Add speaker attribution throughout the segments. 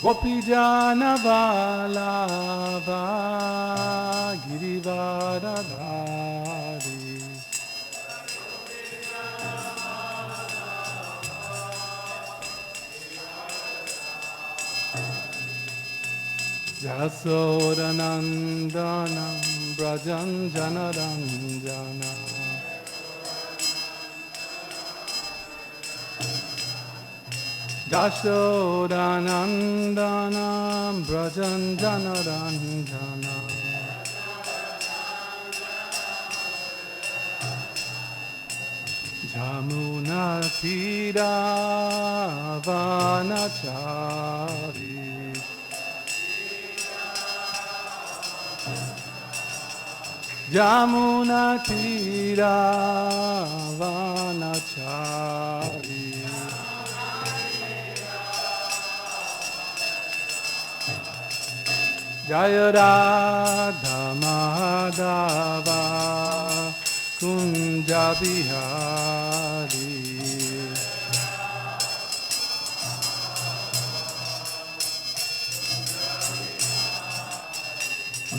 Speaker 1: Gopijana Vallabha Girivaradhari Jasodanandanam Brajan Janaranjana Jasodanandanam Brajan Janaranjana Jamuna Tira Vanachari Jamuna Tira Vanachari Jaya Radha Madhava Kunja Bihari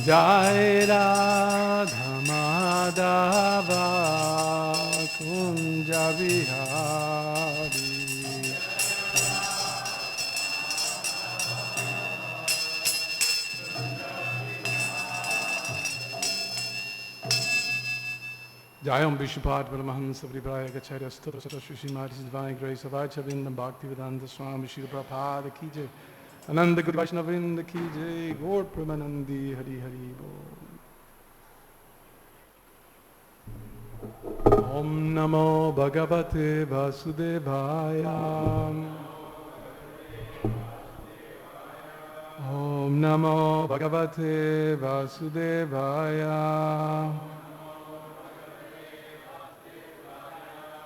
Speaker 1: Jaya Radha Madhava Kunja Bihari Jayam Vishupad Paramahansa Vribraya Gacharya Sutta Saraswati Srimad His Divine Grace of Achavindam Bhaktivedanta Swami Shri Prabhupada Ki Jai Ananda Guru Vaishnavinda Ki Jai Gaur Pramanandi Hari Hari Bol Om Namo Bhagavate Vasudevaya Om Namo Bhagavate Vasudevaya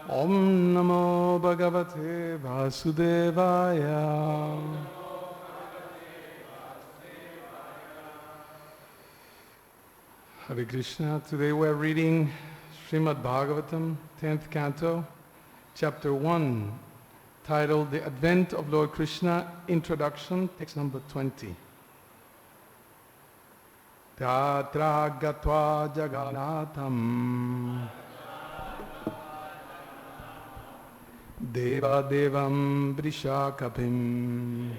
Speaker 1: Om Namo Bhagavate Vasudevaya Hare Krishna. Today we're reading Srimad Bhagavatam, 10th canto, chapter 1, titled The Advent of Lord Krishna, Introduction, text number 20. Tatra gatva jaganatham Deva Devam Vrishakapim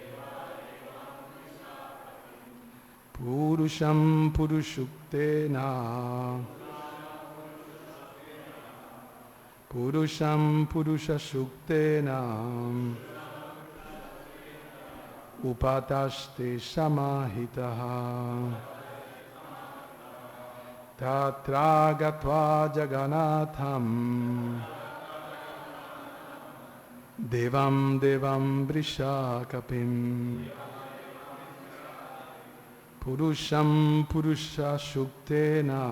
Speaker 1: Purusham Purushuktena Purusham Purushashuktena Upataste Samahitaha Tatra Gatva Jaganatham Devam Devam Vrishakapim Purusham Purusha Shuktena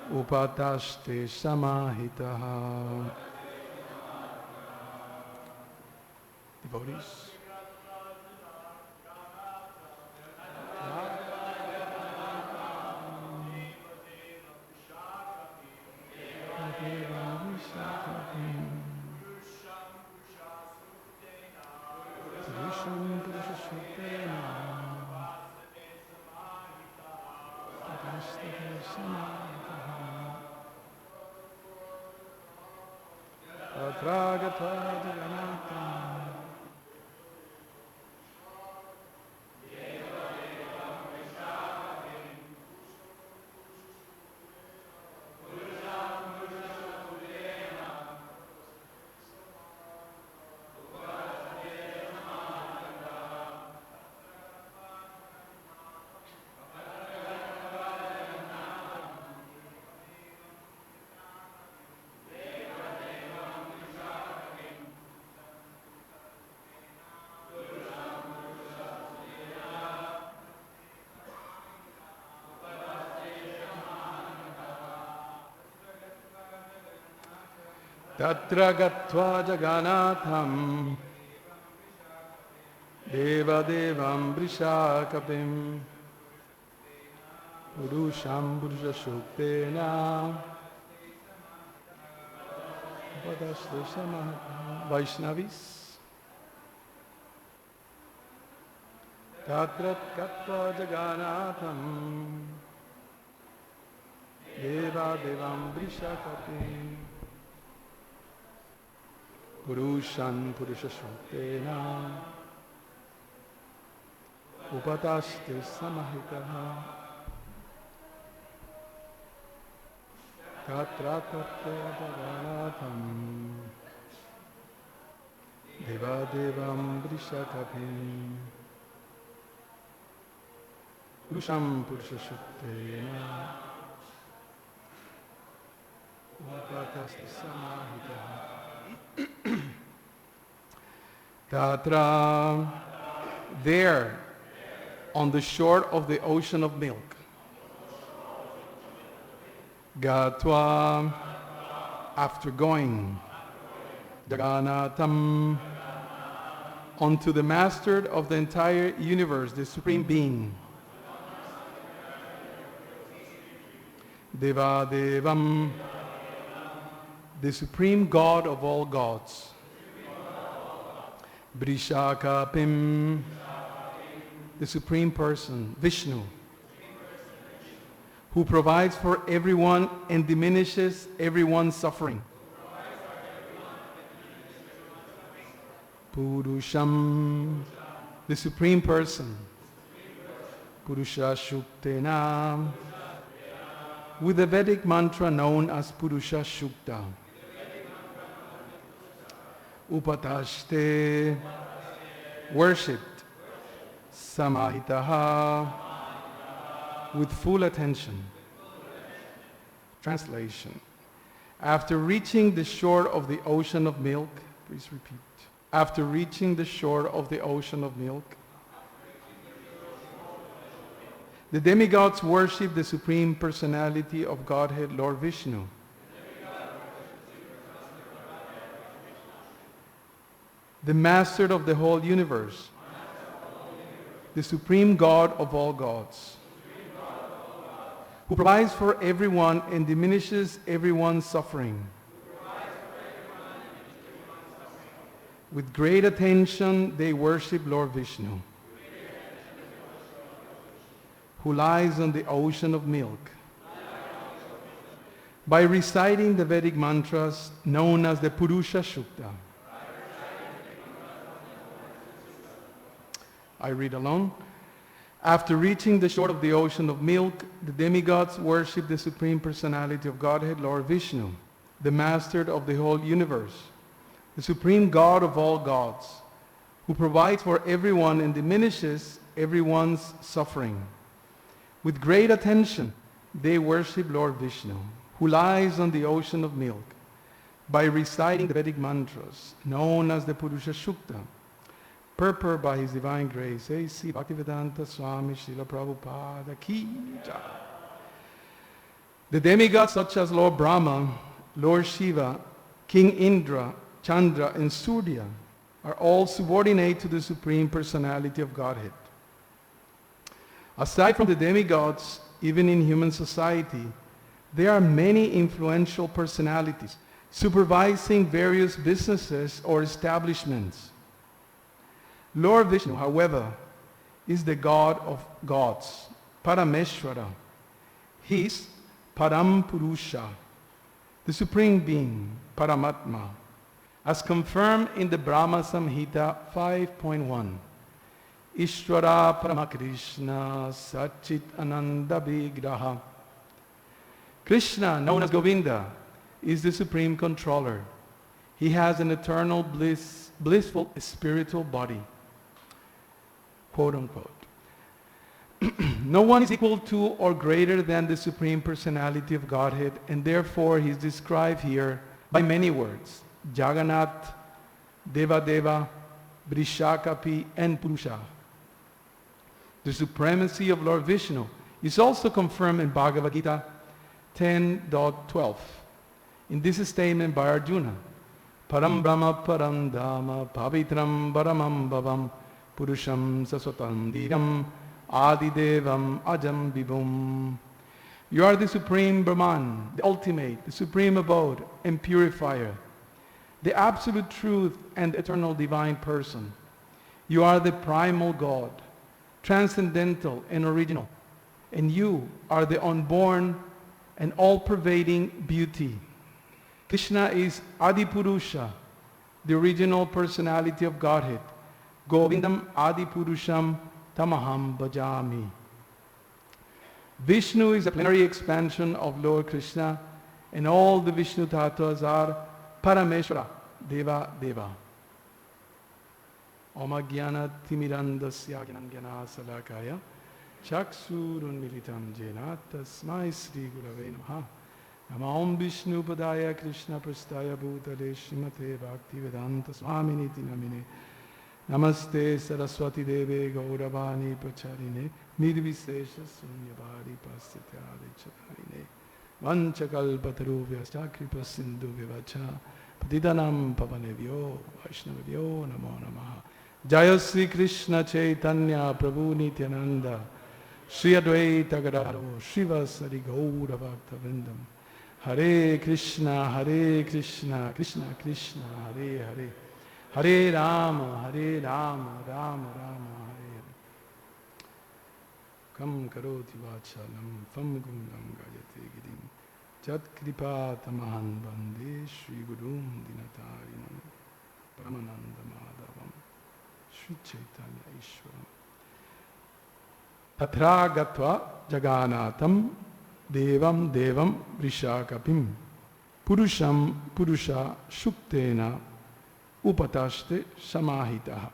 Speaker 1: Upataste Samahitaha. Devotees. Tatra gatva jaganatham Deva Devam Vrishakapim Purusham Purushashuktena Vaishnavis. Tatrat Katva Jaganatham Deva Devam Vrishakapim Purushan Purushashrutena Upataste Samahitaha Tatra Tattva Jaganatham Deva Devam Vrishakapim Purusham Purushashrutena Upataste Samahitaha Tatra, there, on the shore of the ocean of milk. Gatva, after going. Jaganatam, unto the master of the entire universe, the Supreme Being. Deva Devam, the Supreme God of all gods. Vrishakapim, the Supreme Person, Vishnu, who provides for everyone and diminishes everyone's suffering. Purusham, the Supreme Person, Purusha Shuktena, with the Vedic mantra known as Purusha Shukta. Upatashte, worshipped, Samahitaha, with full attention. Translation. After reaching the shore of the ocean of milk, please repeat. After reaching the shore of the ocean of milk, the demigods worship the Supreme Personality of Godhead, Lord Vishnu. The Master of the whole universe, the Supreme God of all gods, who provides for everyone and diminishes everyone's suffering. With great attention, they worship Lord Vishnu, who lies on the ocean of milk. By reciting the Vedic mantras known as the Purusha Shukta. I read along. After reaching the shore of the ocean of milk, the demigods worship the Supreme Personality of Godhead, Lord Vishnu, the Master of the whole universe, the Supreme God of all gods, who provides for everyone and diminishes everyone's suffering. With great attention, they worship Lord Vishnu, who lies on the ocean of milk, by reciting the Vedic mantras known as the Purusha Shukta, purport by His Divine Grace, A.C. Bhaktivedanta Swami Srila Prabhupada Ki Jai. The demigods such as Lord Brahma, Lord Shiva, King Indra, Chandra, and Surya are all subordinate to the Supreme Personality of Godhead. Aside from the demigods, even in human society, there are many influential personalities supervising various businesses or establishments. Lord Vishnu, however, is the God of gods, Parameshwara. He is Param Purusha, the Supreme Being, Paramatma, as confirmed in the Brahma Samhita 5.1. Ishvara Paramakrishna Sachit Ananda Vigraha. Krishna, known as Govinda, is the Supreme Controller. He has an eternal blissful spiritual body. Quote unquote. No one is equal to or greater than the Supreme Personality of Godhead, and therefore he is described here by many words: Jagannath, Devadeva, Vrishakapi, and Purusha. The supremacy of Lord Vishnu is also confirmed in Bhagavad Gita 10.12. In this statement by Arjuna, Param Brahma Param Dhamma Pavitram Paramam Bhavam Purusham Saswatam Dhiram Adidevam Ajam Vibhum. You are the Supreme Brahman, the ultimate, the supreme abode and purifier, the absolute truth and eternal divine person. You are the primal God, transcendental and original. And you are the unborn and all-pervading beauty. Krishna is Adipurusha, the original personality of Godhead. Govindam Adipurusham Tamaham Bhajami. Vishnu is a plenary expansion of Lord Krishna, and all the Vishnu Tattvas are Parameshwara, Deva Deva. Om Jnana Timirandasya Jnana Salakaya Chaksurun Militam Jena Tasmai Sri Gurave Namaha. Namam Vishnu Padaya Krishna Prastaya Bhutale Srimate Bhaktivedanta Swaminiti Namine. Namaste Saraswati Deve Gauravani Pacharine Nirvisesha Sunyabhari Pastityade Chatarine Vanchakalpatarubhya Chakripa Sindhu Vivacha Patitanam Pavanevyo Vaishnavyo Namo Namaha. Jaya Sri Krishna Chaitanya Prabhu Nityananda Sri Advaita Gadadhara Srivasari Gaura Bhakta Vrindam. Hare Krishna, Krishna Krishna, Hare Hare, Hare Rama, Rama Rama, Hare Hare. Kam karoti vachalam, fam gundam gayate girim, jat kripa tamahan bande, Shri Gurum Dinatarinam, Paramananda Madhavam, Shri Chaitanya Ishwaram. Tatra gatva jaganatam, Devam Devam Vrishakapim Purusham Purusha Shuktena Upataste Samahitaha.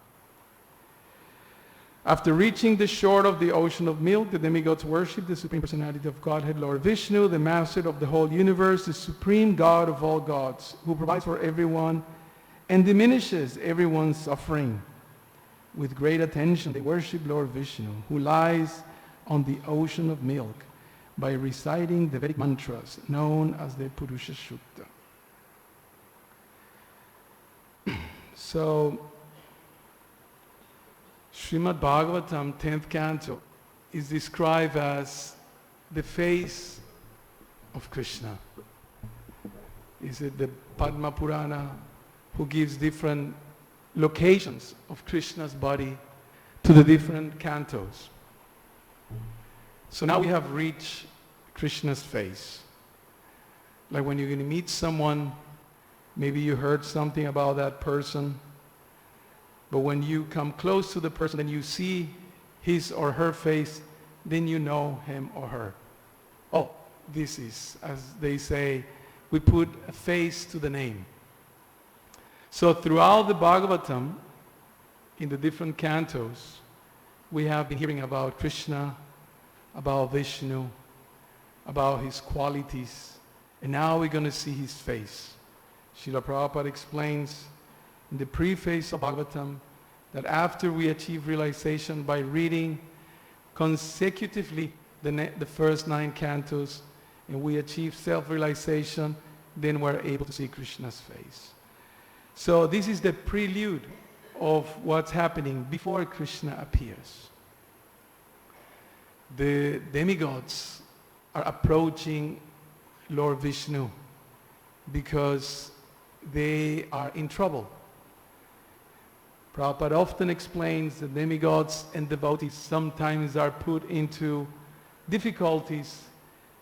Speaker 1: After reaching the shore of the ocean of milk, the demigods worship the Supreme Personality of Godhead, Lord Vishnu, the Master of the whole universe, the Supreme God of all gods, who provides for everyone and diminishes everyone's suffering. With great attention, they worship Lord Vishnu, who lies on the ocean of milk, by reciting the Vedic mantras known as the Purusha Sukta. So, Srimad Bhagavatam, 10th canto, is described as the face of Krishna. Is it the Padma Purana who gives different locations of Krishna's body to the different cantos? So now we have reached Krishna's face. Like when you're going to meet someone, maybe you heard something about that person, but when you come close to the person and you see his or her face, then you know him or her. Oh, this is, as they say, we put a face to the name. So throughout the Bhagavatam, in the different cantos, we have been hearing about Krishna, about Vishnu, about his qualities, and now we're going to see his face. Srila Prabhupada explains in the preface of Bhagavatam that after we achieve realization by reading consecutively the first 9 cantos, and we achieve self-realization, then we're able to see Krishna's face. So this is the prelude of what's happening before Krishna appears. The demigods are approaching Lord Vishnu because they are in trouble. Prabhupada often explains that demigods and devotees sometimes are put into difficulties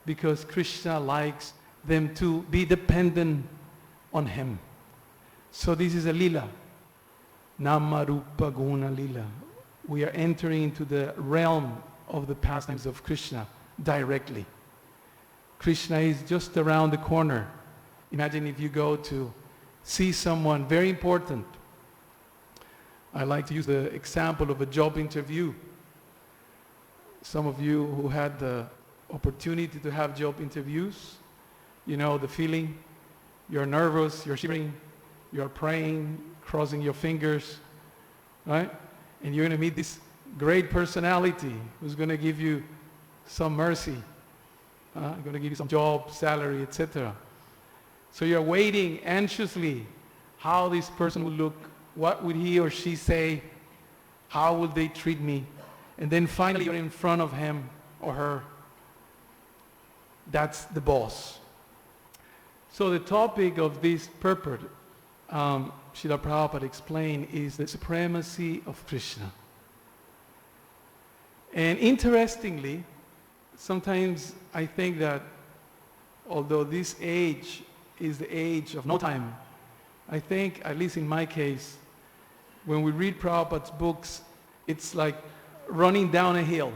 Speaker 1: because Krishna likes them to be dependent on him. So this is a lila, Nama Rupa Guna Lila. We are entering into the realm of the pastimes of Krishna directly. Krishna is just around the corner. Imagine if you go to see someone very important. I like to use the example of a job interview. Some of you who had the opportunity to have job interviews, you know the feeling. You're nervous, you're shivering, you're praying, crossing your fingers, right? And you're going to meet this great personality who's going to give you some mercy, going to give you some job, salary, etc. So you're waiting anxiously how this person will look, what would he or she say, how will they treat me, and then finally you're in front of him or her. That's the boss. So the topic of this purport, Srila Prabhupada explained, is the supremacy of Krishna. And interestingly, sometimes I think that although this age is the age of no time, I think, at least in my case, when we read Prabhupada's books, it's like running down a hill.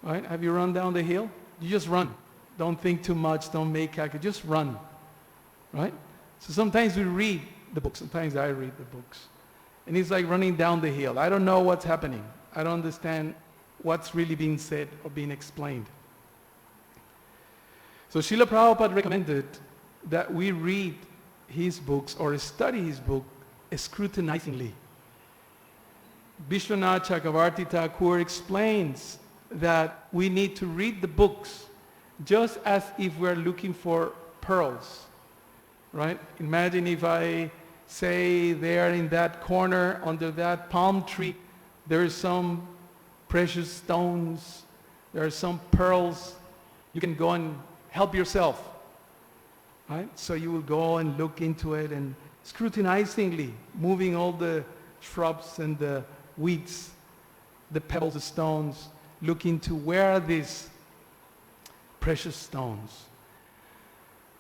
Speaker 1: Right? Have you run down the hill? You just run. Don't think too much, don't make calculation, just run. Right? So sometimes we read the books, sometimes I read the books. And it's like running down the hill. I don't know what's happening. I don't understand what's really being said or being explained. So Srila Prabhupada recommended that we read his books or study his book scrutinizingly. Vishwanath Chakravarti Thakur explains that we need to read the books just as if we're looking for pearls, right? Imagine if I say there in that corner under that palm tree, there is some precious stones, there are some pearls. You can go and help yourself, right? So you will go and look into it and scrutinizingly moving all the shrubs and the weeds, the pebbles, the stones, look into where are these precious stones.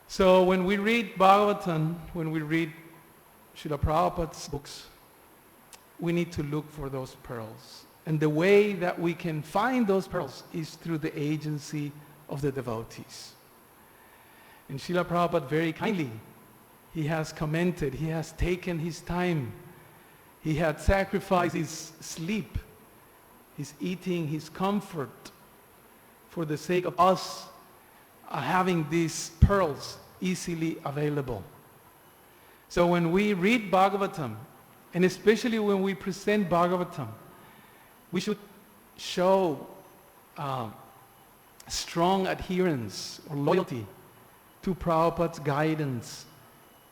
Speaker 1: So when we read Bhagavatam, when we read Srila Prabhupada's books, we need to look for those pearls. And the way that we can find those pearls is through the agency of the devotees. And Srila Prabhupada very kindly, he has commented, he has taken his time, he had sacrificed his sleep, his eating, his comfort for the sake of us having these pearls easily available. So when we read Bhagavatam, and especially when we present Bhagavatam, we should show strong adherence or loyalty to Prabhupada's guidance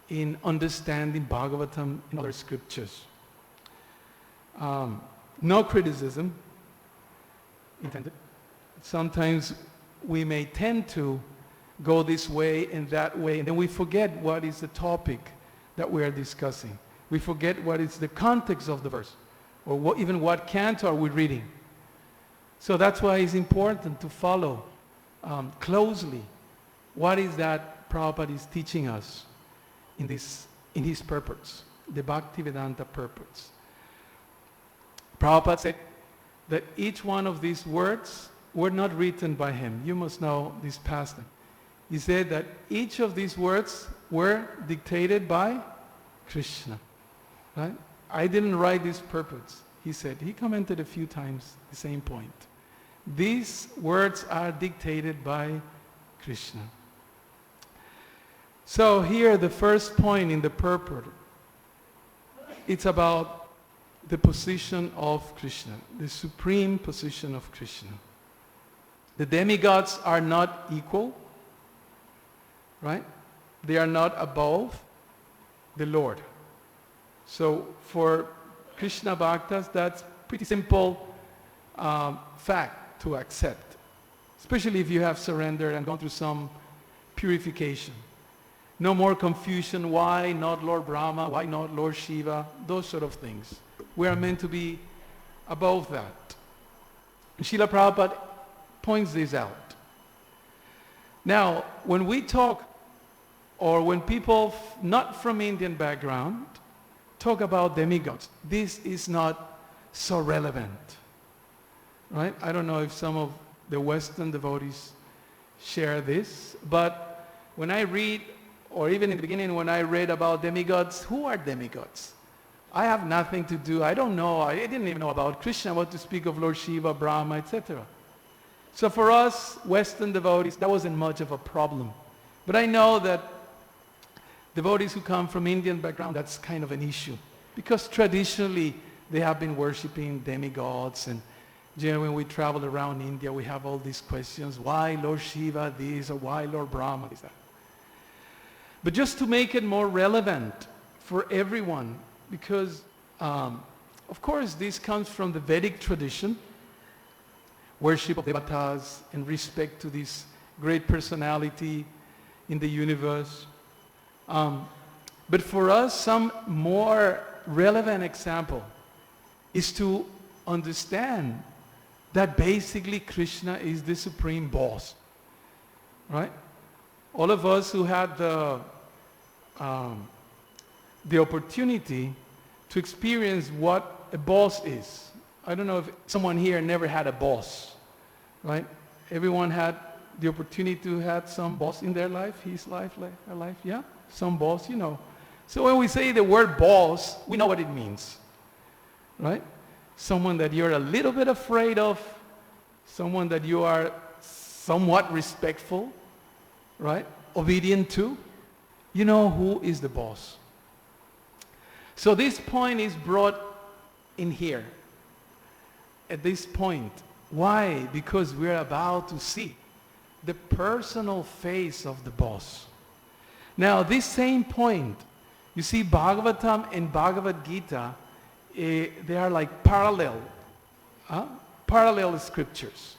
Speaker 1: in understanding Bhagavatam and other scriptures. No criticism intended. Sometimes we may tend to go this way and that way, and then we forget what is the topic that we are discussing. We forget what is the context of the verse, or even what canto are we reading. So that's why it's important to follow closely what is that Prabhupada is teaching us in his purport, the Bhaktivedanta purport. Prabhupada said that each one of these words were not written by him. You must know this pastime. He said that each of these words were dictated by Krishna. Right? I didn't write these purports. He said, he commented a few times the same point. These words are dictated by Krishna. So here the first point in the purport, it's about the position of Krishna, the supreme position of Krishna. The demigods are not equal, right? They are not above the Lord. So for Krishna Bhaktas, that's pretty simple fact to accept, especially if you have surrendered and gone through some purification. No more confusion, why not Lord Brahma, why not Lord Shiva, those sort of things. We are meant to be above that. Srila Prabhupada points this out. Now, when we talk, or when people not from Indian background talk about demigods, this is not so relevant, right? I don't know if some of the Western devotees share this, but when I read, or even in the beginning when I read about demigods, who are demigods? I have nothing to do, I don't know, I didn't even know about Krishna, what to speak of Lord Shiva, Brahma, etc. So for us Western devotees, that wasn't much of a problem. But I know that devotees who come from Indian background, that's kind of an issue. Because traditionally they have been worshipping demigods, and generally when we travel around India we have all these questions, why Lord Shiva this, or why Lord Brahma is that? But just to make it more relevant for everyone, because of course this comes from the Vedic tradition, worship of devatas and respect to this great personality in the universe. But for us, some more relevant example is to understand that basically Krishna is the supreme boss, right? All of us who had the opportunity to experience what a boss is. I don't know if someone here never had a boss, right? Everyone had the opportunity to have some boss in their life, his life, her life, yeah? Some boss, you know. So when we say the word boss, we know what it means, right? Someone that you're a little bit afraid of, someone that you are somewhat respectful, right? Obedient to. You know who is the boss. So this point is brought in here, at this point. Why? Because we're about to see the personal face of the boss. Now, this same point, you see, Bhagavatam and Bhagavad Gita, they are like parallel scriptures.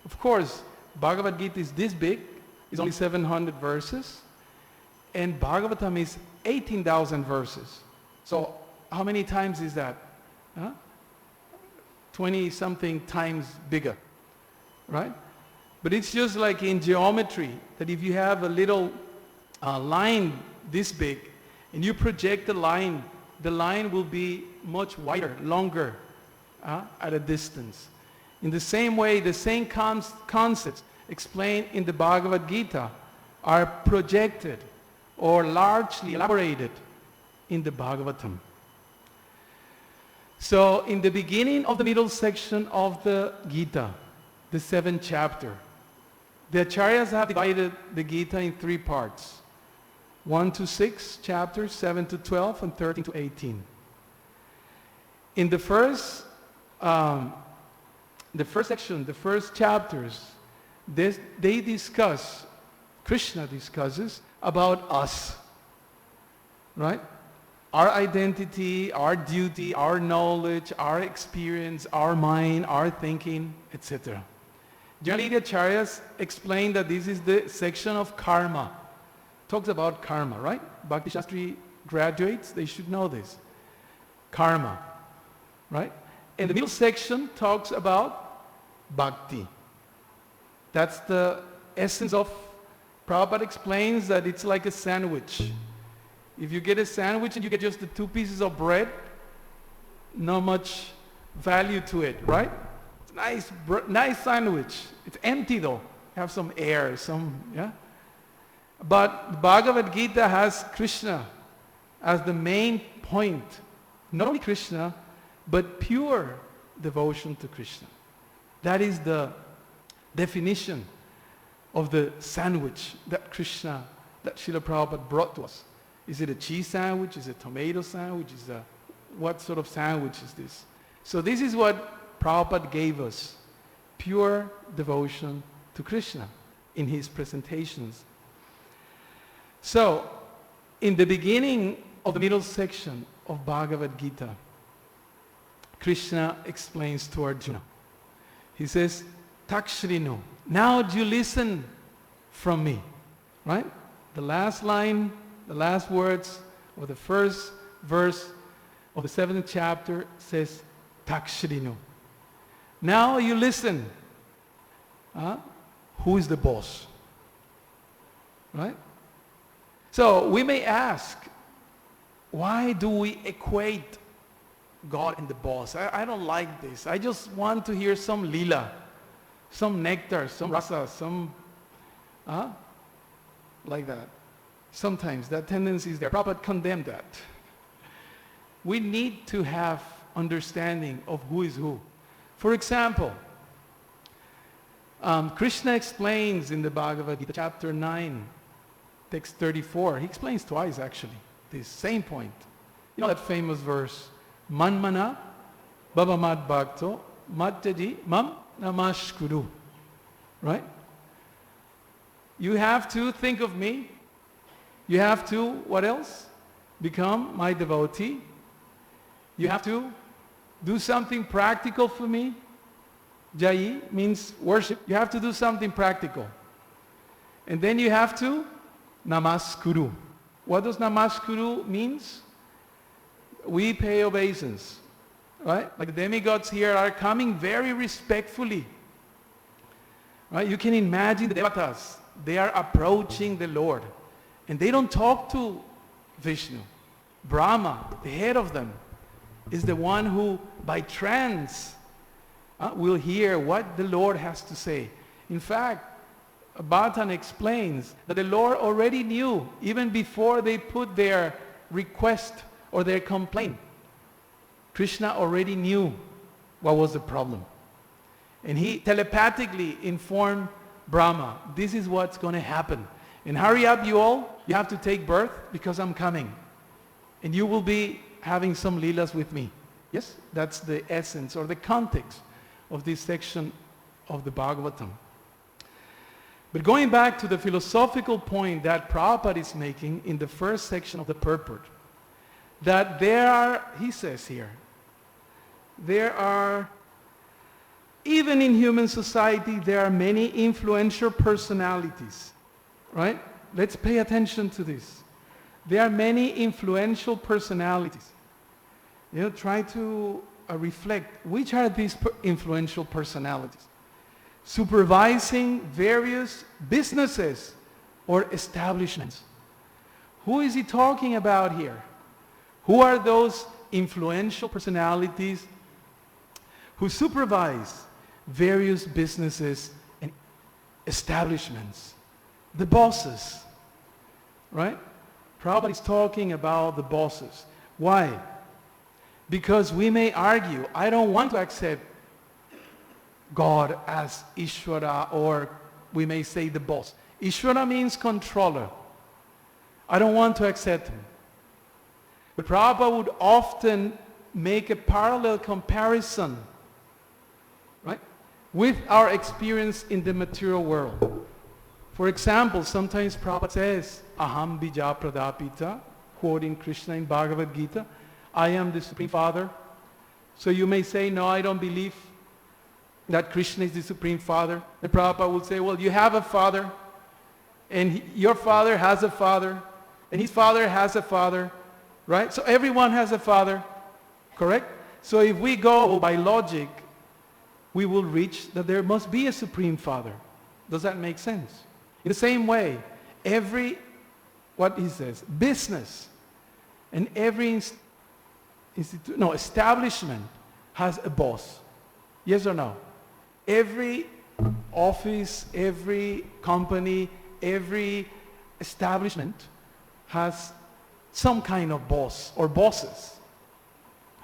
Speaker 1: Of course, Bhagavad Gita is this big, it's only 700 verses, and Bhagavatam is 18,000 verses. So how many times is that? 20-something times bigger, right? But it's just like in geometry, that if you have a little line this big, and you project the line will be much wider, longer at a distance. In the same way, the same concepts explained in the Bhagavad Gita are projected or largely elaborated in the Bhagavatam. So in the beginning of the middle section of the Gita, the 7th chapter, the Acharyas have divided the Gita in 3 parts. 1 to 6 chapters, 7 to 12, and 13 to 18. In the first section, the first chapters, they discuss, Krishna discusses about us, right? Our identity, our duty, our knowledge, our experience, our mind, our thinking, etc. Generally, the Acharyas explain that this is the section of karma. Talks about karma, right? Bhakti Shastri graduates, they should know this. Karma, right? And the middle section talks about bhakti. That's the essence of, Prabhupada explains that it's like a sandwich. If you get a sandwich and you get just the 2 pieces of bread, not much value to it, right? It's a nice sandwich. It's empty though. Have some air, yeah? But Bhagavad Gita has Krishna as the main point. Not only Krishna, but pure devotion to Krishna. That is the definition of the sandwich that Krishna, that Srila Prabhupada brought to us. Is it a cheese sandwich? Is it a tomato sandwich? What sort of sandwich is this? So this is what Prabhupada gave us. Pure devotion to Krishna in his presentations. So, in the beginning of the middle section of Bhagavad Gita, Krishna explains to Arjuna. He says, Takshrinu, now do you listen from me, right? The last line, the last words of the first verse of the 7th chapter says, Takshrinu. Now you listen. Who is the boss? Right? So we may ask, why do we equate God and the boss? I don't like this. I just want to hear some lila, some nectar, some rasa, some, like that. Sometimes that tendency is there. Prabhupada condemned that. We need to have understanding of who is who. For example, Krishna explains in the Bhagavad Gita, chapter 9, text 34. He explains twice, actually, this same point. You know that famous verse, Manmana Bhavamad Bhakto Matyaji Mam Namashkuru. Right? You have to think of me. You have to, what else? Become my devotee. You have to do something practical for me. Jayi means worship. You have to do something practical. And then you have to namaskuru. What does namaskuru means? We pay obeisance. right? Like the demigods here are coming very respectfully. Right? You can imagine the devatas. They are approaching the Lord. And they don't talk to Vishnu. Brahma, the head of them, is the one who, by trance, will hear what the Lord has to say. In fact, Bhagavatam explains that the Lord already knew, even before they put their request or their complaint. Krishna already knew what was the problem. And he telepathically informed Brahma, this is what's going to happen. And hurry up, you all. You have to take birth because I'm coming. And you will be having some leelas with me. Yes? That's the essence or the context of this section of the Bhagavatam. But going back to the philosophical point that Prabhupada is making in the first section of the purport, that there are, he says here, there are, even in human society, there are many influential personalities, right? Let's pay attention to this. There are many influential personalities. You know, try to reflect, which are these influential personalities? Supervising various businesses or establishments. Who is he talking about here? Who are those influential personalities who supervise various businesses and establishments? The bosses, right? Prabhupada is talking about the bosses. Why? Because we may argue, I don't want to accept God as Ishvara, or we may say the boss. Ishvara means controller. I don't want to accept him. But Prabhupada would often make a parallel comparison, right, with our experience in the material world. For example, sometimes Prabhupada says, Aham bija pradapita, quoting Krishna in Bhagavad Gita, I am the Supreme Father. So you may say, no, I don't believe that Krishna is the Supreme Father. The Prabhupada will say, well, you have a father, and your father has a father, and his father has a father, right? So everyone has a father, correct? So if we go by logic, we will reach that there must be a Supreme Father. Does that make sense? In the same way, every, what he says, business and every establishment has a boss. Yes or no? Every office, every company, every establishment has some kind of boss or bosses.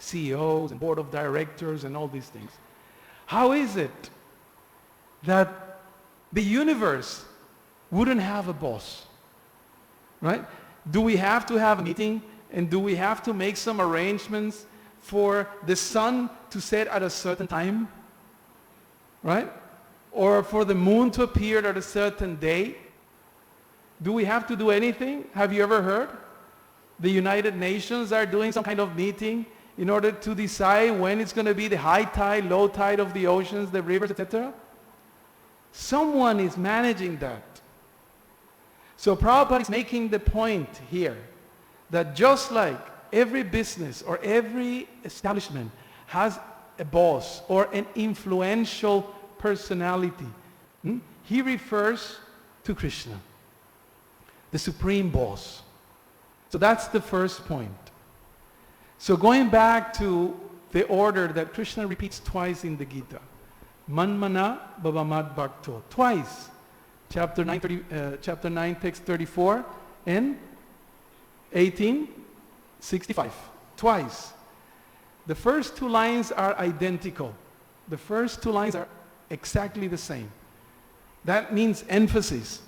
Speaker 1: CEOs and board of directors and all these things. How is it that the universe wouldn't have a boss? Right? Do we have to have a meeting, and do we have to make some arrangements for the sun to set at a certain time? Right? Or for the moon to appear at a certain day? Do we have to do anything? Have you ever heard? The United Nations are doing some kind of meeting in order to decide when it's going to be the high tide, low tide of the oceans, the rivers, etc. Someone is managing that. So Prabhupada is making the point here that just like every business or every establishment has a boss or an influential personality, he refers to Krishna, the supreme boss. So that's the first point. So going back to the order that Krishna repeats twice in the Gita, Manmana Bhavamad Bhakto, twice. Chapter 9, text 34 and 1865, twice. The first two lines are identical. The first two lines are exactly the same. That means emphasis.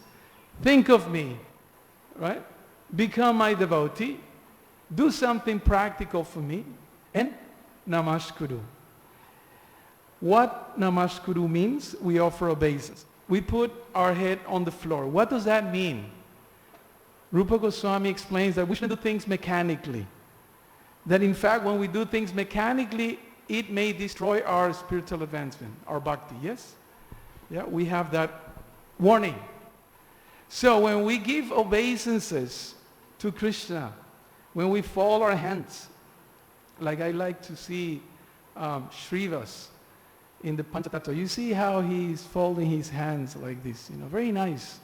Speaker 1: Think of me, right? Become my devotee. Do something practical for me. And Namaskuru. What Namaskuru means? We offer obeisance. We put our head on the floor. What does that mean? Rupa Goswami explains that we shouldn't do things mechanically. That in fact, when we do things mechanically, it may destroy our spiritual advancement, our bhakti, yes? Yeah, we have that warning. So when we give obeisances to Krishna, when we fold our hands, like I like to see Shrivas in the Panchatattva. You see how he's folding his hands like this, very nice.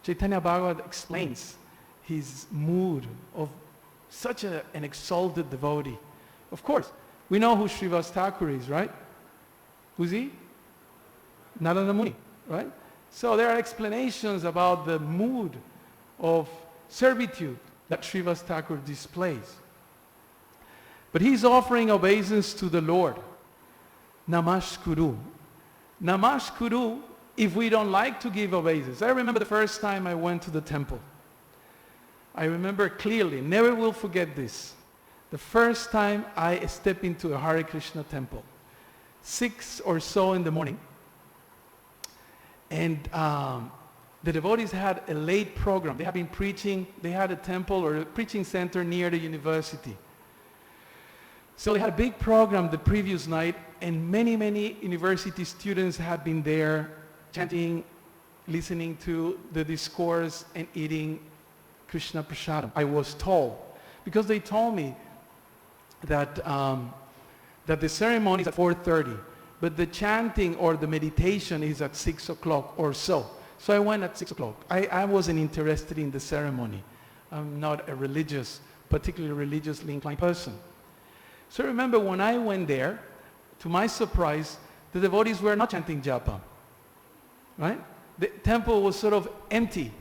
Speaker 1: Chaitanya Bhagavat explains his mood of such an exalted devotee. Of course, we know who Srivas Thakur is, right? Who's he? Narada Muni, right? So there are explanations about the mood of servitude that Srivas Thakur displays. But he's offering obeisance to the Lord. Namaskuru. Namaskuru, if we don't like to give obeisance. I remember the first time I went to the temple. I remember clearly, never will forget this. The first time I stepped into a Hare Krishna temple, 6 or so in the morning. And the devotees had a late program. They had been preaching. They had a temple or a preaching center near the university. So they had a big program the previous night, and many, many university students had been there chanting, listening to the discourse, and eating Krishna Prasadam. I was told, because they told me that, that the ceremony is at 4:30, but the chanting or the meditation is at 6 o'clock or so. So I went at 6 o'clock. I wasn't interested in the ceremony. I'm not a particularly religiously inclined person. So I remember when I went there, to my surprise, the devotees were not chanting japa, right? The temple was sort of empty,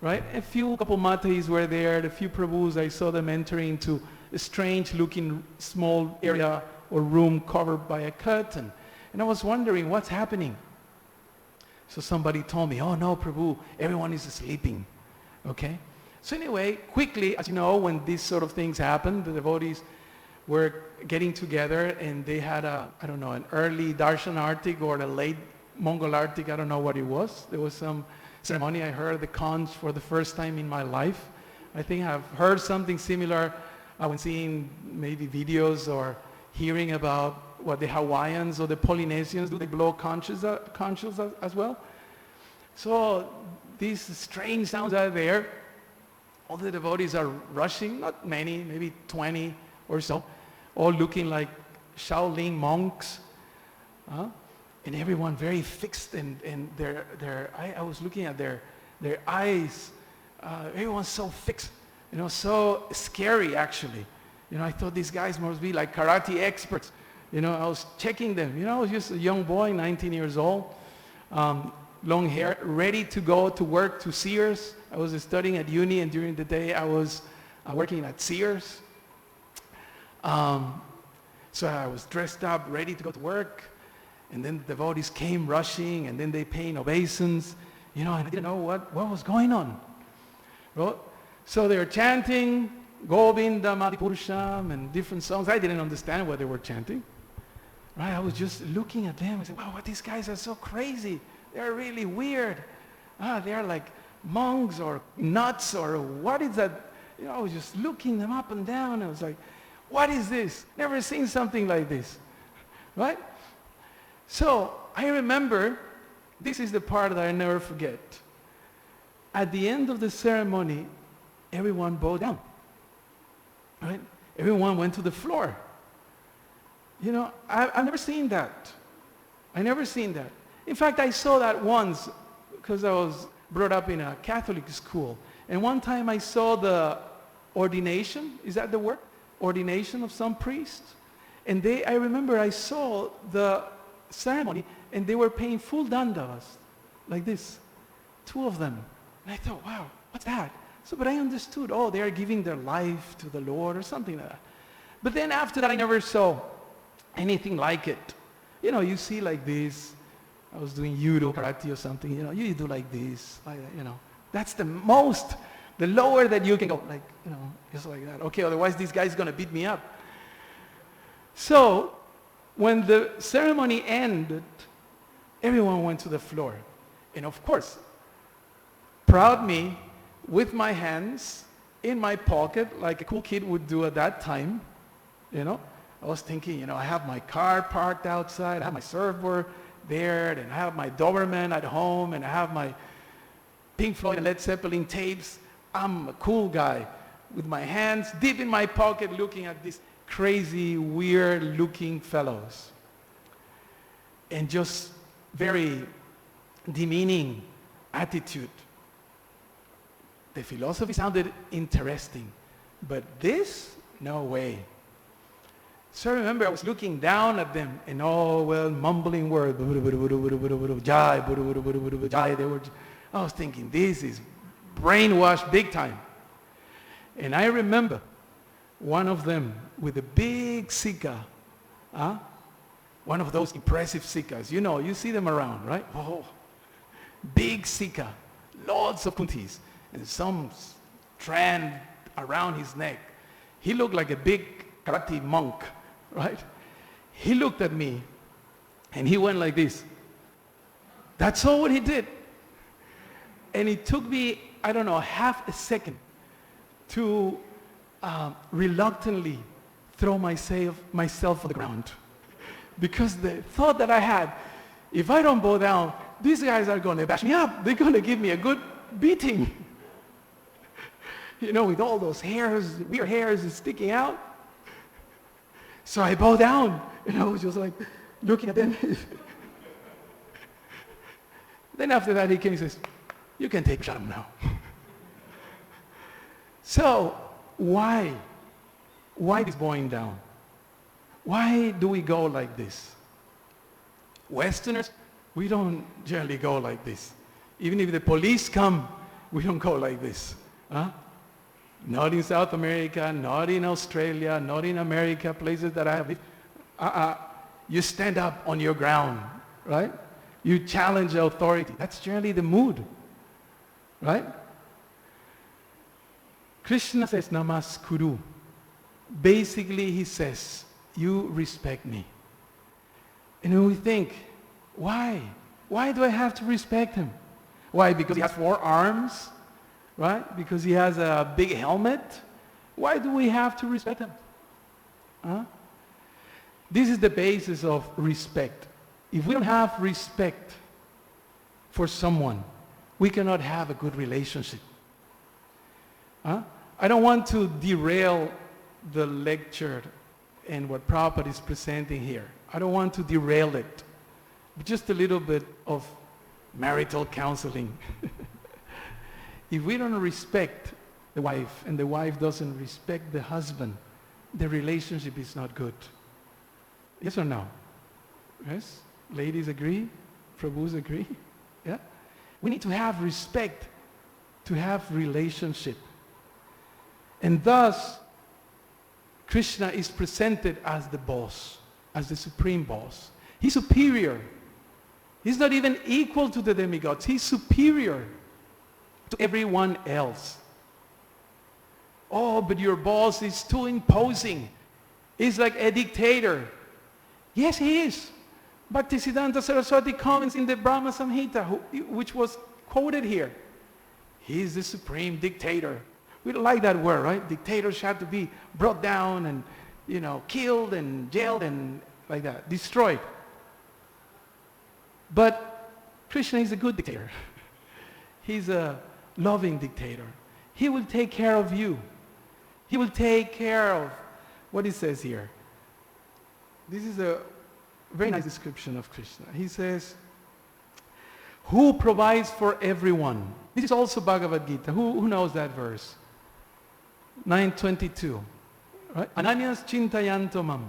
Speaker 1: right? A couple matais were there, a few prabhus, I saw them entering into a strange looking small area or room covered by a curtain. And I was wondering, what's happening? So somebody told me, oh no, Prabhu, everyone is sleeping, okay? So anyway, quickly, as you know, when these sort of things happen, the devotees were getting together, and they had an early Darshan Artik or a late Mongol Artik, I don't know what it was. There was some ceremony. I heard the conch for the first time in my life. I think I've heard something similar when seeing maybe videos or hearing about what the Hawaiians or the Polynesians do. They blow conches as well. So these strange sounds are there. All the devotees are rushing, not many, maybe 20 or so, all looking like Shaolin monks, and everyone very fixed, and I was looking at their eyes. Everyone's so fixed, so scary actually. I thought these guys must be like karate experts. I was checking them. I was just a young boy, 19 years old, long hair, ready to go to work to Sears. I was studying at uni, and during the day I was working at Sears. So I was dressed up, ready to go to work, and then the devotees came rushing, and then they paying obeisance, and I didn't know what was going on. Right? So they were chanting Govinda Madipurusham and different songs. I didn't understand what they were chanting. Right? I was just looking at them and said, wow, these guys are so crazy. They're really weird. They're like monks or nuts or what is that? I was just looking them up and down. I was like, what is this? Never seen something like this, right? So I remember, this is the part that I never forget. At the end of the ceremony, everyone bowed down, right? Everyone went to the floor. I've never seen that. I never seen that. In fact, I saw that once because I was brought up in a Catholic school. And one time I saw the ordination, is that the word? Ordination of some priests. And I remember I saw the ceremony, and they were paying full dandavas, like this, 2 of them. And I thought, wow, what's that? But I understood, they are giving their life to the Lord or something like that. But then after that, I never saw anything like it. You see like this. I was doing judo, karate or something, you do like this, like that, That's the lower that you can go, like, just like that. Okay, otherwise this guy's going to beat me up. So when the ceremony ended, everyone went to the floor. And of course, proud me, with my hands in my pocket, like a cool kid would do at that time, I was thinking, I have my car parked outside, I have my surfboard there, and I have my Doberman at home, and I have my Pink Floyd and Led Zeppelin tapes. I'm a cool guy with my hands deep in my pocket looking at this. crazy, weird-looking fellows. And just very demeaning attitude. The philosophy sounded interesting, but this, no way. So I remember I was looking down at them and mumbling words. I was thinking, this is brainwashed big time. And I remember one of them with a big sika, one of those impressive sikas. You know, you see them around, right? Oh, big sika, lots of kuntis, and some strand around his neck. He looked like a big karate monk, right? He looked at me and he went like this. That's all what he did. And it took me, I don't know, half a second to reluctantly throw myself on the ground. Because the thought that I had, if I don't bow down, these guys are going to bash me up. They're going to give me a good beating. You know, with all those hairs, weird hairs sticking out. So I bow down, and I was just like looking at them. Then after that, he came and says, you can take a shot now. So, why this bowing down? Why do we go like this? Westerners, we don't generally go like this. Even if the police come, we don't go like this. Not in South America, not in Australia, not in America, places that I have. You stand up on your ground, right? You challenge the authority. That's generally the mood, right? Krishna says, Namaskuru. Basically, he says, you respect me. And we think, why? Why do I have to respect him? Why? Because he has 4 arms? Right? Because he has a big helmet? Why do we have to respect him? This is the basis of respect. If we don't have respect for someone, we cannot have a good relationship. I don't want to derail the lecture and what Prabhupada is presenting here. I don't want to derail it. Just a little bit of marital counseling. If we don't respect the wife and the wife doesn't respect the husband, the relationship is not good. Yes or no? Yes? Ladies agree? Prabhus agree? Yeah? We need to have respect to have relationship. And thus, Krishna is presented as the boss, as the supreme boss. He's superior. He's not even equal to the demigods. He's superior to everyone else. Oh, but your boss is too imposing. He's like a dictator. Yes, he is. Bhaktisiddhanta Saraswati comments in the Brahma Samhita, which was quoted here. He's the supreme dictator. We don't like that word, right? Dictators have to be brought down and, killed and jailed and like that, destroyed. But Krishna is a good dictator. He's a loving dictator. He will take care of you. He will take care of what he says here. This is a very nice description of Krishna. He says, who provides for everyone. This is also Bhagavad Gita. Who knows that verse? 9:22. Right? Ananyas chintayanto mam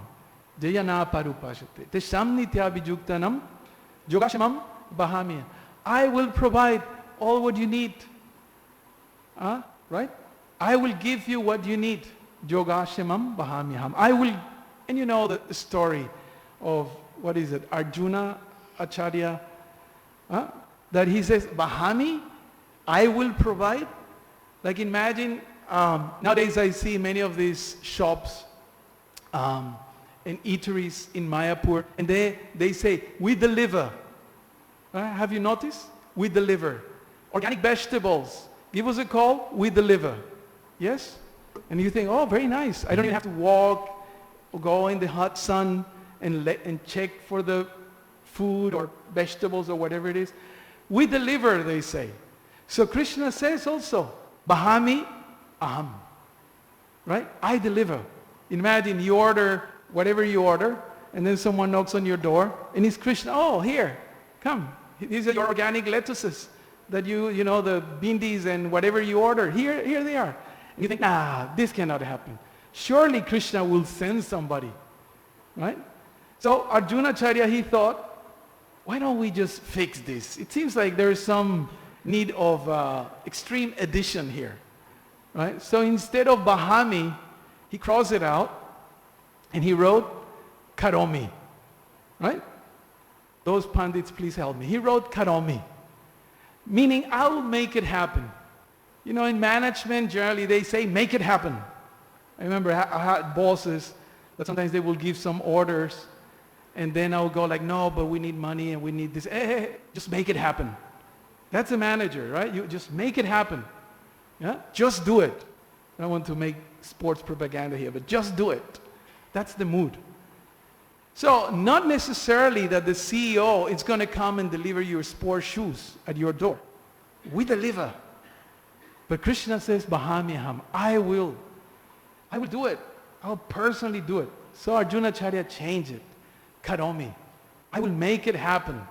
Speaker 1: jayana parupashate tesham nityabhijuktanam yogashamam bahamiya. I will provide all what you need. Right? I will give you what you need. Yogashamam bahamiham. I will, and you know the story of, what is it, Arjuna Acharya, that he says, Bahami, I will provide. Like imagine, nowadays I see many of these shops and eateries in Mayapur, and they say, we deliver. Have you noticed? We deliver. Organic vegetables. Give us a call, we deliver. Yes? And you think, oh, very nice. I don't even have to walk or go in the hot sun and check for the food or vegetables or whatever it is. We deliver, they say. So Krishna says also, Bahami aham. Right? I deliver. Imagine you order whatever you order, and then someone knocks on your door, and it's Krishna. Oh, here, come. These are your organic lettuces that you know, the bindis and whatever you order. Here they are. And you think, this cannot happen. Surely Krishna will send somebody, right? So Arjuna Acharya, he thought, why don't we just fix this? It seems like there's some need of extreme addition here, right? So instead of Bahami, he crossed it out and he wrote Karomi, right? Those Pandits, please help me. He wrote Karomi, meaning I'll make it happen. You know, in management, generally they say, make it happen. I remember I had bosses that sometimes they will give some orders, and then I'll go like, no, but we need money and we need this. Hey, just make it happen. That's a manager, right? You just make it happen. Yeah? Just do it. I don't want to make sports propaganda here, but just do it. That's the mood. So not necessarily that the CEO is going to come and deliver your sports shoes at your door. We deliver. But Krishna says, Bahamyaham, I will do it. I'll personally do it. So Arjuna Acharya changed it. Karomi. I will make it happen.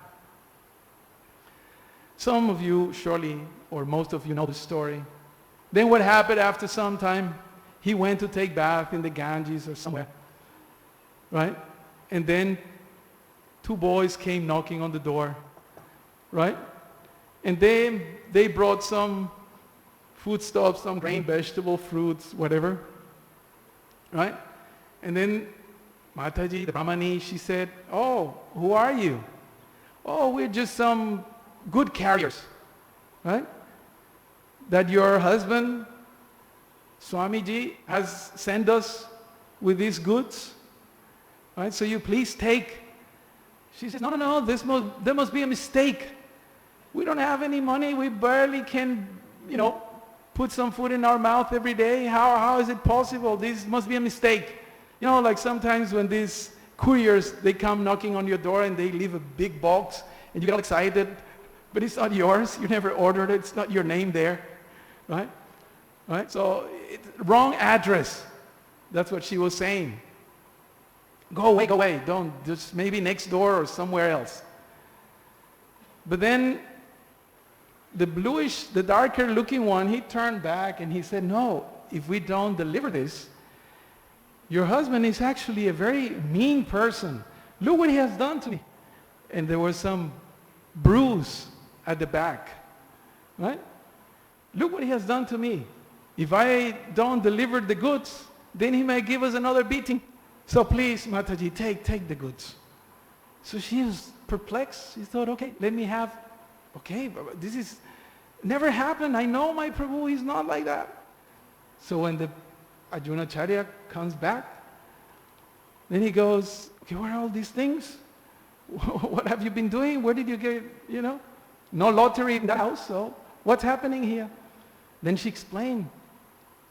Speaker 1: Some of you surely, or most of you know the story. Then what happened after some time? He went to take bath in the Ganges or somewhere. Right? And then 2 boys came knocking on the door. Right? And they brought some foodstuffs, some grain, vegetable, fruits, whatever. Right? And then Mataji, the Brahmani, she said, oh, who are you? Oh, we're just some good carriers. Right? That your husband, Swamiji, has sent us with these goods. Right? So you please take. She says, no, there must be a mistake. We don't have any money. We barely can, put some food in our mouth every day. How is it possible? This must be a mistake. You know, like sometimes when these couriers, they come knocking on your door and they leave a big box and you get all excited, but it's not yours. You never ordered it. It's not your name there. Right? Right? So, wrong address. That's what she was saying. Go away. Don't, just maybe next door or somewhere else. But then the darker looking one, he turned back and he said, no, if we don't deliver this, your husband is actually a very mean person. Look what he has done to me. And there was some bruise at the back. Right? Look what he has done to me. If I don't deliver the goods, then he may give us another beating. So please, Mataji, take the goods. So she was perplexed. She thought, okay, let me have, okay, this is never happened. I know my Prabhu is not like that. So when the Arjuna Acharya comes back, then he goes, okay, what are all these things? What have you been doing? Where did you get, no lottery in the house, so what's happening here? Then she explained,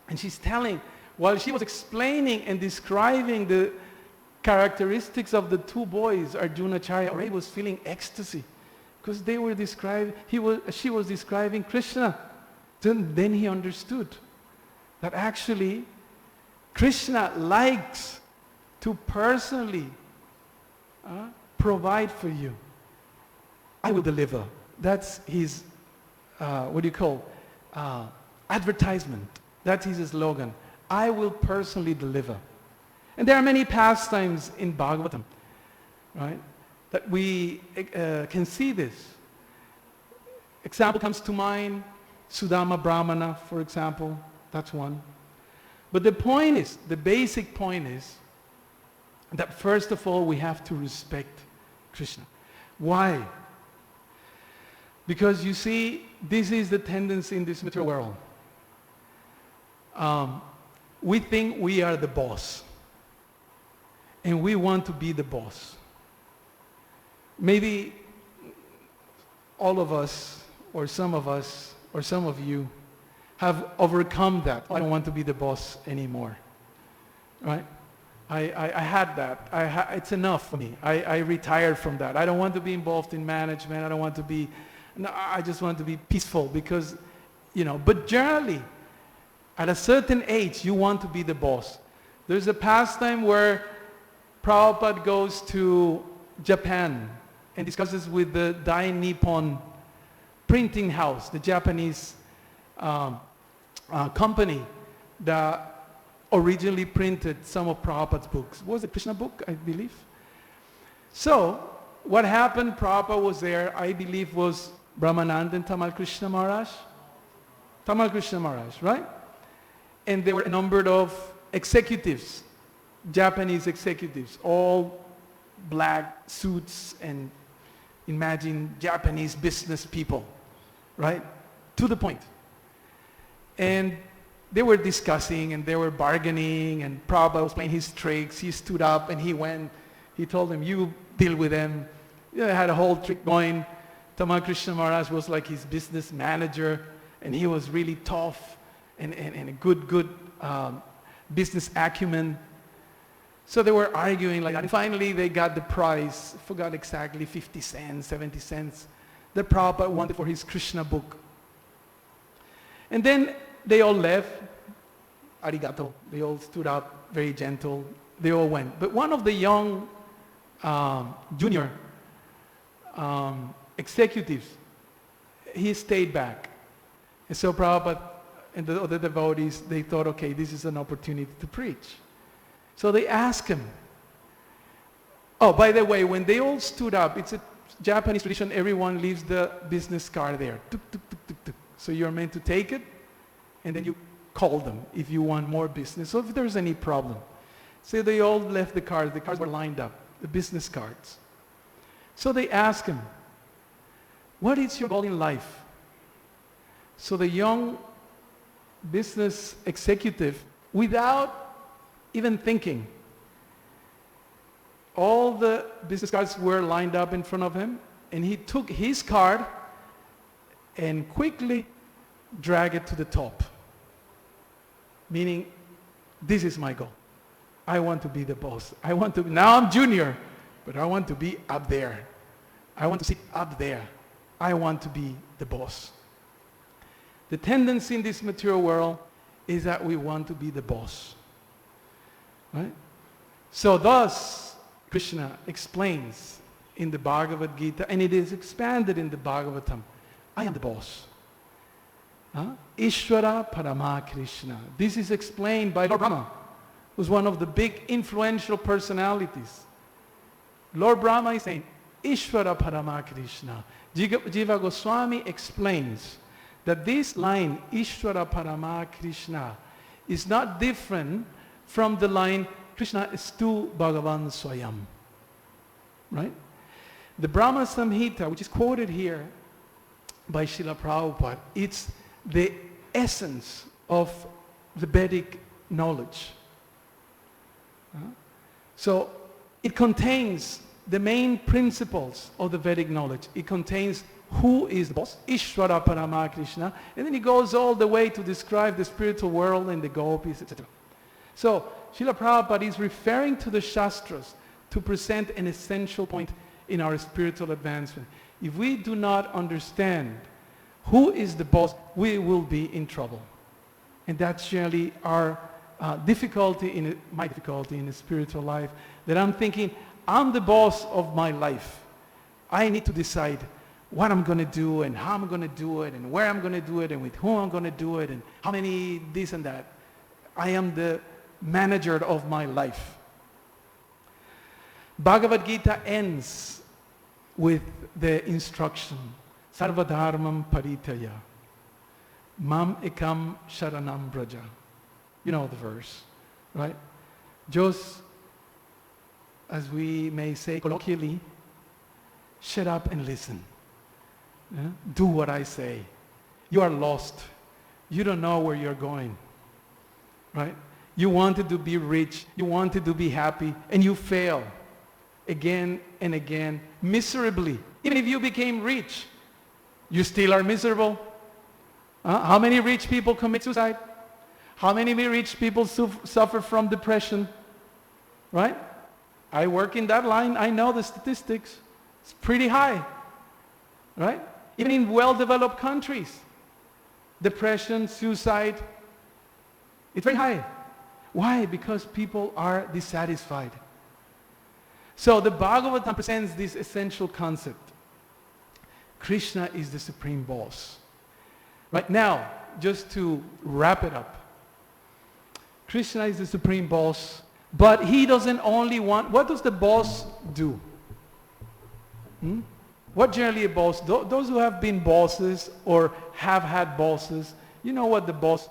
Speaker 1: and she's telling, while she was explaining and describing the characteristics of the 2 boys, Arjuna Acharya already was feeling ecstasy, because they were she was describing Krishna. Then he understood that actually Krishna likes to personally provide for you. I will deliver. That's his, advertisement. That's his slogan. I will personally deliver. And there are many pastimes in Bhagavatam, right, that we can see this. Example comes to mind, Sudama Brahmana, for example. That's one. But the basic point is that first of all, we have to respect Krishna. Why? Because you see, this is the tendency in this material world. We think we are the boss. And we want to be the boss. Maybe all of us, or some of us, or some of you, have overcome that. I don't want to be the boss anymore. Right? I had that. It's enough for me. I retired from that. I don't want to be involved in management. I don't want to be, I just want to be peaceful because, but generally, at a certain age, you want to be the boss. There's a pastime where Prabhupada goes to Japan and discusses with the Dai Nippon printing house, the Japanese company that originally printed some of Prabhupada's books. Was it Krishna book, I believe? So, what happened, Prabhupada was there, I believe was Brahmananda and Tamal Krishna Maharaj. Tamal Krishna Maharaj, right? And there were a number of executives, Japanese executives, all black suits, and imagine Japanese business people, right? To the point. And they were discussing and they were bargaining, and Prabhupada was playing his tricks. He stood up and he went, he told them, you deal with them. They had a whole trick going. Tamal Krishna Maharaj was like his business manager, and he was really tough and a good business acumen. So they were arguing like that. And finally they got the price, I forgot exactly, 50 cents, 70 cents, that Prabhupada wanted for his Krishna book. And then they all left. Arigato. They all stood up, very gentle. They all went. But one of the young junior executives, he stayed back. And so Prabhupada and the other devotees, they thought, okay, this is an opportunity to preach. So they asked him. Oh, by the way, when they all stood up, it's a Japanese tradition, everyone leaves the business card there. Tuk, tuk, tuk, tuk, tuk. So you're meant to take it, and then you call them if you want more business, so if there's any problem. So they all left the cards were lined up, the business cards. So they asked him, what is your goal in life? So the young business executive, without even thinking, all the business cards were lined up in front of him, and he took his card and quickly dragged it to the top. Meaning, this is my goal. I want to be the boss. Now I'm junior, but I want to be up there. I want to sit up there. I want to be the boss. The tendency in this material world is that we want to be the boss. Right? So thus, Krishna explains in the Bhagavad Gita, and it is expanded in the Bhagavatam, I am the boss. Ishvara Parama Krishna. This is explained by Lord Brahma, who's one of the big influential personalities. Lord Brahma is saying, Ishvara Parama Krishna. Jiva Goswami explains that this line, Ishvara Parama Krishna, is not different from the line, Krishna Estu Bhagavan Swayam. Right? The Brahma Samhita, which is quoted here by Srila Prabhupada, it's the essence of the Vedic knowledge. So it contains the main principles of the Vedic knowledge. It contains who is the boss, Ishvara Parama Krishna, and then it goes all the way to describe the spiritual world and the gopis, etc. So Srila Prabhupada is referring to the Shastras to present an essential point in our spiritual advancement. If we do not understand who is the boss, we will be in trouble. And that's generally our difficulty, my difficulty in the spiritual life, that I'm thinking, I'm the boss of my life. I need to decide what I'm going to do and how I'm going to do it and where I'm going to do it and with whom I'm going to do it and how many this and that. I am the manager of my life. Bhagavad Gita ends with the instruction, Sarvadharmam Paritaya, Mam Ekam Sharanam Braja. You know the verse, right? Just as we may say colloquially, shut up and listen. Yeah? Do what I say. You are lost. You don't know where you're going, right? You wanted to be rich. You wanted to be happy, and you fail again and again, miserably. Even if you became rich, you still are miserable. How many rich people commit suicide? How many rich people suffer from depression? Right? I work in that line. I know the statistics. It's pretty high. Right? Even in well-developed countries, depression, suicide, it's very high. Why? Because people are dissatisfied. So the Bhagavatam presents this essential concept. Krishna is the supreme boss. Right now, just to wrap it up, Krishna is the supreme boss, but he doesn't only want, what does the boss do? What generally a boss, those who have been bosses or have had bosses, you know what the boss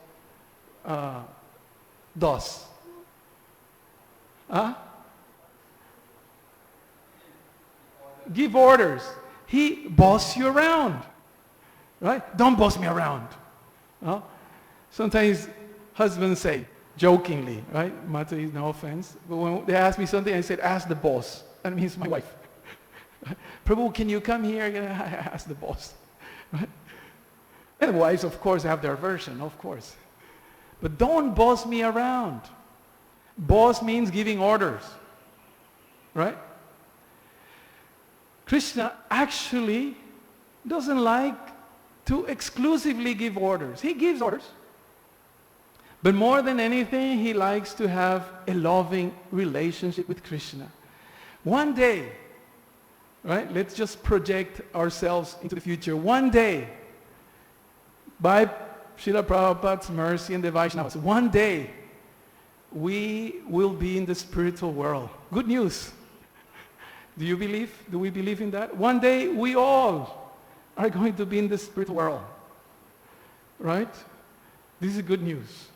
Speaker 1: does. Give orders. He boss you around. Right? Don't boss me around. Sometimes husbands say, jokingly, right? Mata is no offense. But when they ask me something, I said, ask the boss. That means my wife. Prabhu, can you come here? Ask the boss. Right? And wives, of course, have their version, of course. But don't boss me around. Boss means giving orders. Right? Krishna actually doesn't like to exclusively give orders. He gives orders. But more than anything, he likes to have a loving relationship with Krishna. One day, right? Let's just project ourselves into the future. One day, by Srila Prabhupada's mercy and the Vaishnavas, one day, we will be in the spiritual world. Good news. Do you believe? Do we believe in that? One day, we all are going to be in the spiritual world. Right? This is good news.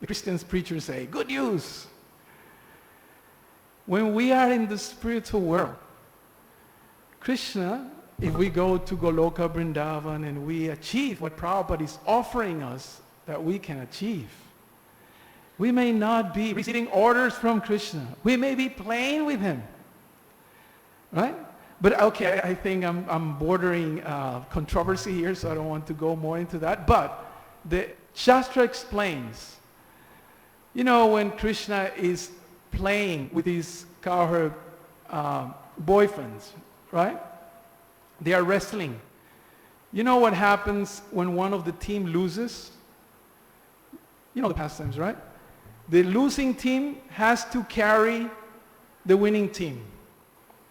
Speaker 1: The Christian preachers say, good news. When we are in the spiritual world, Krishna, if we go to Goloka Vrindavan and we achieve what Prabhupada is offering us that we can achieve, we may not be receiving orders from Krishna. We may be playing with him. Right? But okay, I think I'm bordering controversy here, so I don't want to go more into that. But the Shastra explains, you know, when Krishna is playing with his cowherd boyfriends, right? They are wrestling. You know what happens when one of the team loses? You know the pastimes, right? The losing team has to carry the winning team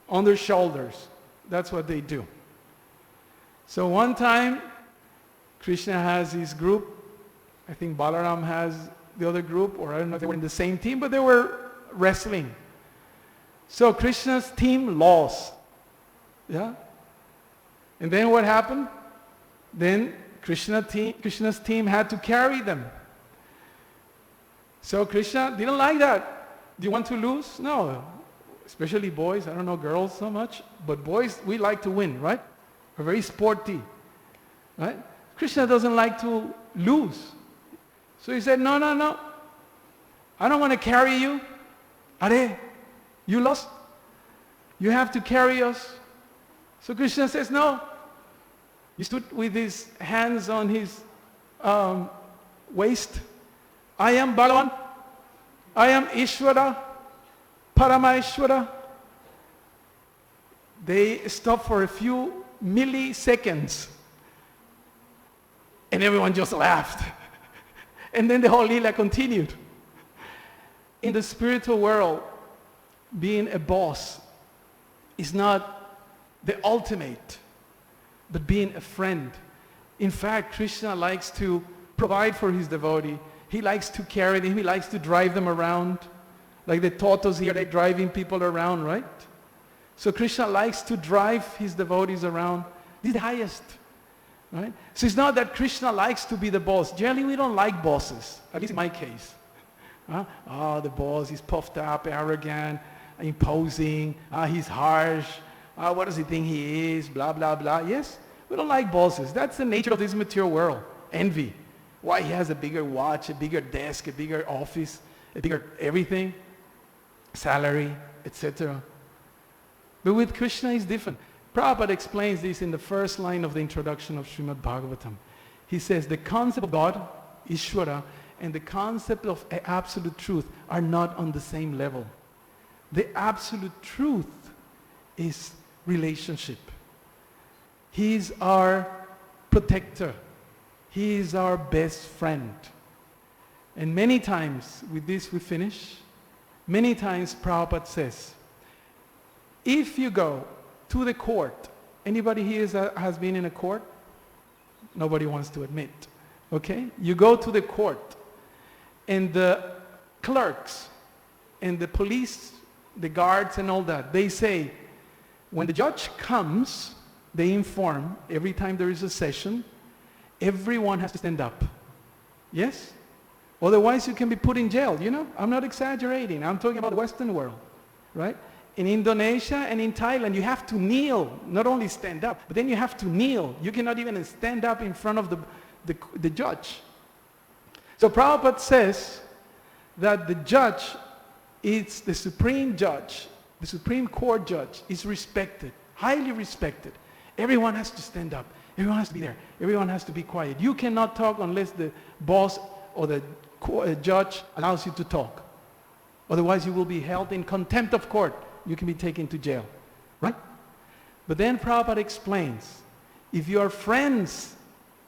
Speaker 1: on their shoulders. That's what they do. So one time, Krishna has his group. I think Balaram has the other group, or I don't know if they were in the same team, but they were wrestling. So Krishna's team lost. Yeah? And then what happened? Then Krishna's team had to carry them. So Krishna didn't like that. Do you want to lose? No. Especially boys. I don't know girls so much. But boys, we like to win, right? We're very sporty. Right? Krishna doesn't like to lose. So he said, no. I don't want to carry you. Are, you lost. You have to carry us. So Krishna says, no. He stood with his hands on his waist. I am Balavan. I am Ishvara. Parameshwara. They stopped for a few milliseconds. And everyone just laughed. And then the whole Leela continued. In the spiritual world, being a boss is not the ultimate, but being a friend. In fact, Krishna likes to provide for his devotee. He likes to carry them. He likes to drive them around. Like the tortoise here, they're driving people around, right? So Krishna likes to drive his devotees around. This is the highest. Right? So it's not that Krishna likes to be the boss. Generally, we don't like bosses, at least in my case. The boss is puffed up, arrogant, imposing. He's harsh. What does he think he is? Blah, blah, blah. Yes, we don't like bosses. That's the nature of this material world. Envy. Why he has a bigger watch, a bigger desk, a bigger office, a bigger everything, salary, etc. But with Krishna, it's different. Prabhupada explains this in the first line of the introduction of Srimad Bhagavatam. He says the concept of God, Ishvara, and the concept of absolute truth are not on the same level. The absolute truth is relationship. He is our protector. He is our best friend. And many times, with this we finish, many times Prabhupada says, if you go to the court, anybody here has been in a court? Nobody wants to admit, okay? You go to the court, and the clerks, and the police, the guards and all that, they say, when the judge comes, they inform, every time there is a session, everyone has to stand up. Yes? Otherwise you can be put in jail, you know? I'm not exaggerating. I'm talking about the Western world, right? In Indonesia and in Thailand, you have to kneel, not only stand up, but then you have to kneel. You cannot even stand up in front of the judge. So Prabhupada says that the judge is the supreme judge, the Supreme Court judge is respected, highly respected. Everyone has to stand up. Everyone has to be there. Everyone has to be quiet. You cannot talk unless the boss or the judge allows you to talk. Otherwise you will be held in contempt of court. You can be taken to jail, right? But then Prabhupada explains, if you are friends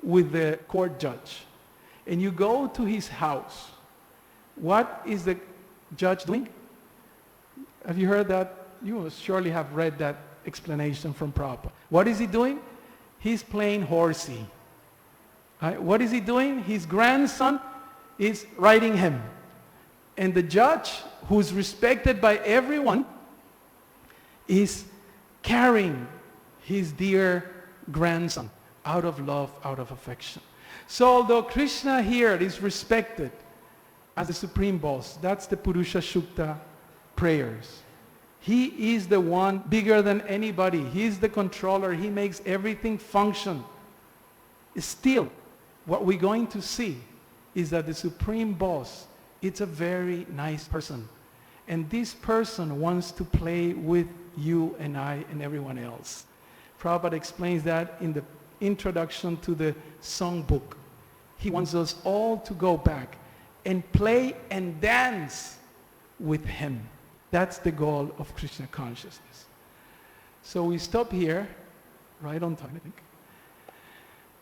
Speaker 1: with the court judge and you go to his house, what is the judge doing? Have you heard that? You will surely have read that explanation from Prabhupada. What is he doing? He's playing horsey. Right? What is he doing? His grandson is riding him. And the judge, who's respected by everyone, is carrying his dear grandson out of love, out of affection. So although Krishna here is respected as the supreme boss, that's the Purusha Shukta prayers. He is the one bigger than anybody. He's the controller. He makes everything function. Still, what we're going to see is that the supreme boss, it's a very nice person. And this person wants to play with you and I and everyone else. Prabhupada explains that in the introduction to the songbook. He wants us all to go back and play and dance with him. That's the goal of Krishna consciousness. So we stop here, right on time, I think.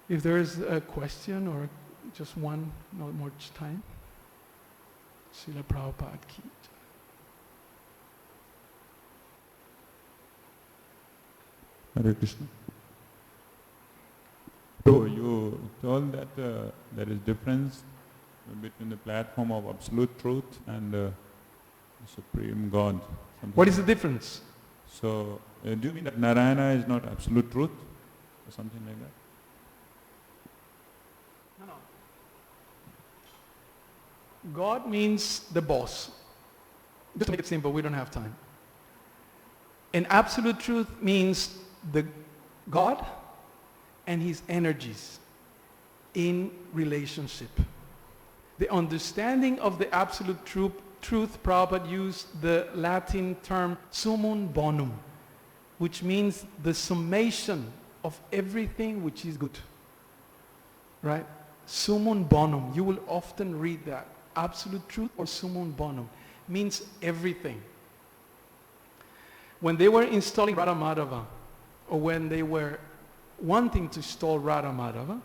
Speaker 1: If there is a question or just one, not much time. Srila Prabhupada ki jai.
Speaker 2: Hare Krishna. So you told that there is difference between the platform of absolute truth and the Supreme God.
Speaker 1: What is the difference?
Speaker 2: So do you mean that Narayana is not absolute truth or something like that?
Speaker 1: No. God means the boss. Just to make it simple, we don't have time. And absolute truth means the God and his energies in relationship. The understanding of the absolute truth, Prabhupada used the Latin term summum bonum, which means the summation of everything which is good. Right? Summum bonum. You will often read that. Absolute truth or summum bonum means everything. When they were installing Radha Madhava, or when they were wanting to install Radha Madhava,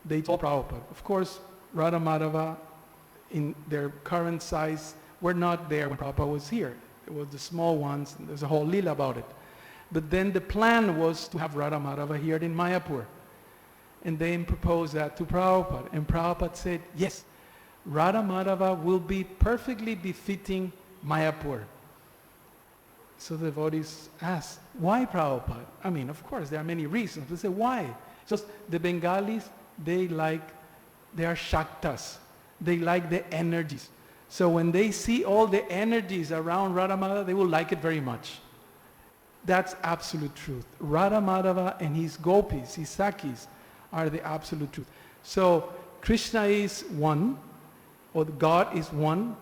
Speaker 1: they told Prabhupada. Of course, Radha Madhava in their current size were not there when Prabhupada was here. It was the small ones, and there's a whole lila about it. But then the plan was to have Radha Madhava here in Mayapur. And they proposed that to Prabhupada. And Prabhupada said, yes, Radha Madhava will be perfectly befitting Mayapur. So the devotees asked, why Prabhupada? I mean, of course, there are many reasons. They say, why? Just the Bengalis, they are Shaktas. They like the energies. So when they see all the energies around Radha Madhava, they will like it very much. That's absolute truth. Radha Madhava and his gopis, his sakis, are the absolute truth. So Krishna is one, or God is one,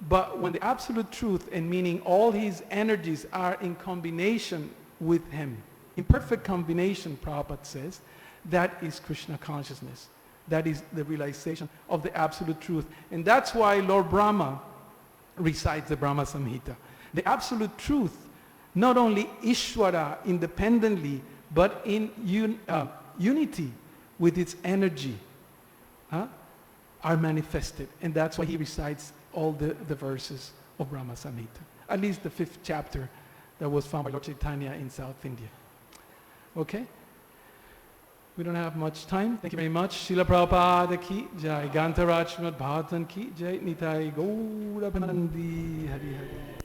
Speaker 1: but when the absolute truth, and meaning all his energies are in combination with him, in perfect combination, Prabhupada says, that is Krishna consciousness. That is the realization of the absolute truth. And that's why Lord Brahma recites the Brahma Samhita. The absolute truth, not only Ishvara independently, but in unity with its energy. are manifested. And that's why he recites all the verses of Brahma Samhita. At least the 5th chapter that was found by Lord Chaitanya in South India. Okay? We don't have much time. Thank you very much. Srila Prabhupada ki jai. Gantaraj Srimad Bhagavatam ki jai. Nitai Gaura Bhandi Hari Hari.